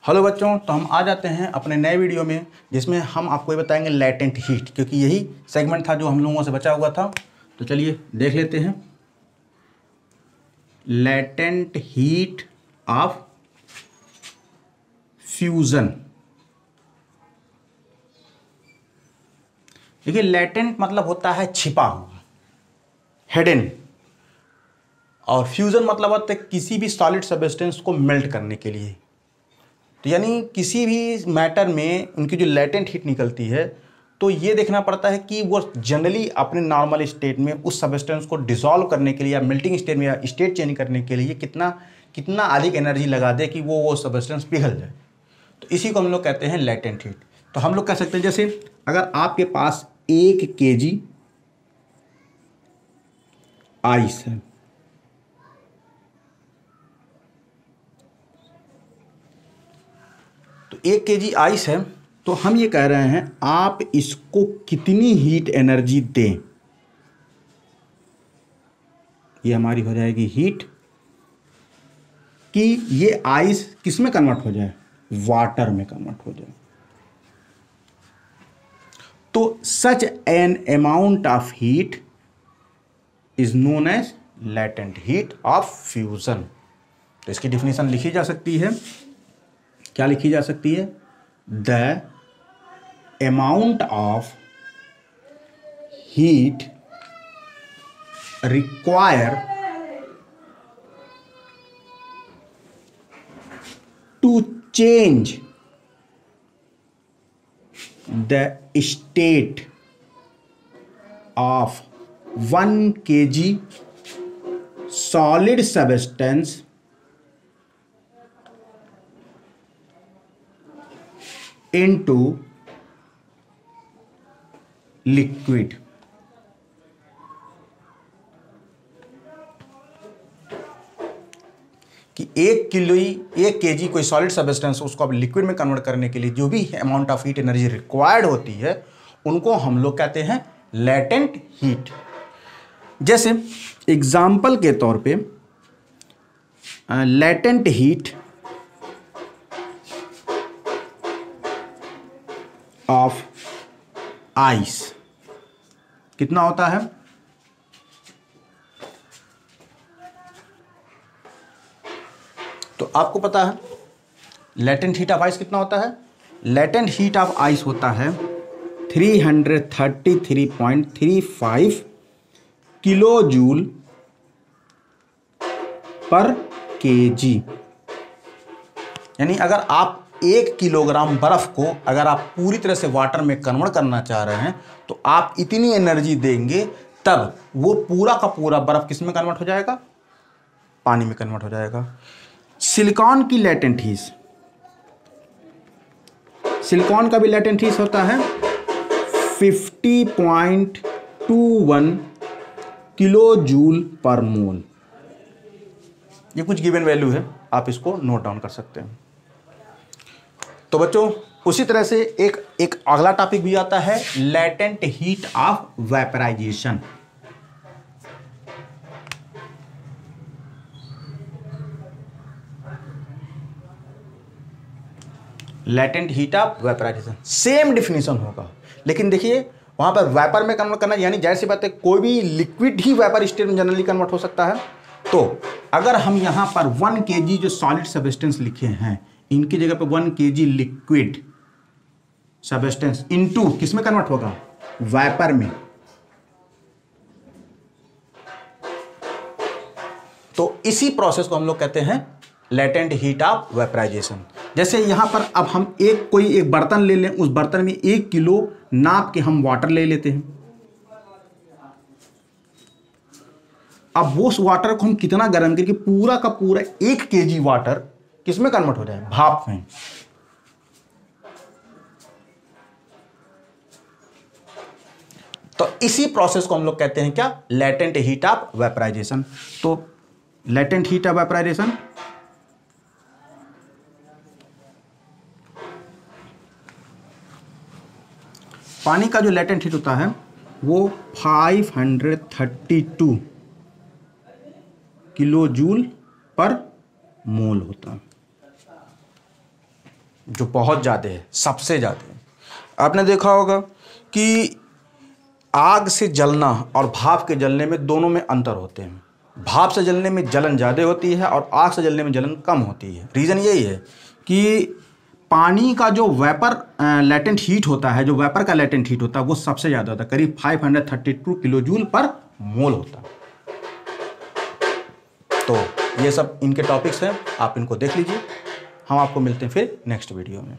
Hello बच्चों, तो हम आ जाते हैं अपने नए वीडियो में जिसमें हम आपको ये बताएंगे लैटेंट हीट, क्योंकि यही सेगमेंट था जो हम लोगों से बचा हुआ था। तो चलिए देख लेते हैं लैटेंट हीट ऑफ फ्यूजन। देखिए, लैटेंट मतलब होता है छिपा हुआ, हिडन, और फ्यूजन मतलब होता है किसी भी सॉलिड सब्सटेंस को मेल्ट करने के लिए। तो यानी किसी भी मैटर में उनकी जो लैटेंट हीट निकलती है, तो ये देखना पड़ता है कि वो जनरली अपने नॉर्मल स्टेट में उस सब्सटेंस को डिसॉल्व करने के लिए या मेल्टिंग स्टेट में या स्टेट चेंज करने के लिए कितना अधिक एनर्जी लगा दे कि वो सब्सटेंस पिघल जाए। तो इसी को हम लोग कहते हैं लैटेंट हीट। तो हम लोग कह सकते हैं, जैसे अगर आपके पास 1 kg आइस है, तो 1 kg आइस है, तो हम ये कह रहे हैं आप इसको कितनी हीट एनर्जी दें। ये हमारी हो जाएगी हीट, कि ये आइस किस में कन्वर्ट हो जाए, वाटर में कन्वर्ट हो जाए। तो such an amount of heat is known as latent heat of fusion. तो इसकी डिफिनेशन लिखी जा सकती है, क्या लिखी जा सकती है? The amount of heat required to change the state of 1 kg solid substance into liquid. कि 1 kg कोई सॉलिड सब्सटेंस, उसको अब लिक्विड में कन्वर्ट करने के लिए जो भी amount of heat energy required होती है, उनको हम लोग कहते हैं लैटेंट हीट। जैसे एग्जाम्पल के तौर पे लैटेंट हीट ऑफ आइस कितना होता है? तो आपको पता है लैटेंट हीट ऑफ आइस कितना होता है? लैटेंट हीट ऑफ आइस होता है 333.35 किलो जूल पर केजी। यानी अगर आप 1 किलोग्राम बर्फ को अगर आप पूरी तरह से वाटर में कन्वर्ट करना चाह रहे हैं, तो आप इतनी एनर्जी देंगे, तब वो पूरा का पूरा बर्फ किस में कन्वर्ट हो जाएगा? पानी में कन्वर्ट हो जाएगा। सिलिकॉन की लैटेंट हीट, सिलिकॉन का भी लैटेंट हीट होता है 50.21 किलो जूल पर मोल। ये कुछ गिवन वैल्यू है, आप इसको नोट डाउन कर सकते हैं। तो बच्चों, उसी तरह से एक अगला टॉपिक भी आता है latent heat of vaporisation. Latent heat of vaporisation same definition होगा, लेकिन देखिए वहां पर वेपर में कन्वर्ट करना, यानी जाहिर सी बात है कोई भी लिक्विड ही वेपर स्टेट में जनरली कन्वर्ट हो सकता है। तो अगर हम यहां पर 1 kg जो सॉलिड सब्सटेंस लिखे हैं, इनकी जगह पे 1 kg लिक्विड सब्सटेंस इनटू किस में कन्वर्ट होगा? वेपर में। तो इसी प्रोसेस को हम लोग कहते हैं लैटेंट हीट ऑफ वेपराइजेशन। जैसे यहां पर अब हम कोई एक बर्तन ले लें, उस बर्तन में 1 किलो नाप के हम वाटर ले लेते हैं। अब वो उस वाटर को हम कितना गर्म करके पूरा का पूरा 1 kg वाटर किस में कन्वर्ट हो जाए? भाप में। तो इसी प्रोसेस को हम लोग कहते हैं क्या? Latent heat of vaporisation. तो लैटेंट हीट ऑफ वेपराइजेशन पानी का जो लैटेंट हीट होता है वो 532 किलो जूल पर मोल होता है। जो बहुत ज़्यादा है, सबसे ज़्यादा है। आपने देखा होगा कि आग से जलना और भाप के जलने में दोनों में अंतर होते हैं। भाप से जलने में जलन ज़्यादा होती है और आग से जलने में जलन कम होती है। रीज़न यही है कि पानी का जो वेपर लेटेंट हीट होता है, जो वेपर का लेटेंट हीट होता है, वो सबसे ज़्यादा होता है, करीब 532 किलो जूल पर मोल होता है। तो ये सब इनके टॉपिक्स हैं, आप इनको देख लीजिए। हम आपको मिलते हैं फिर नेक्स्ट वीडियो में।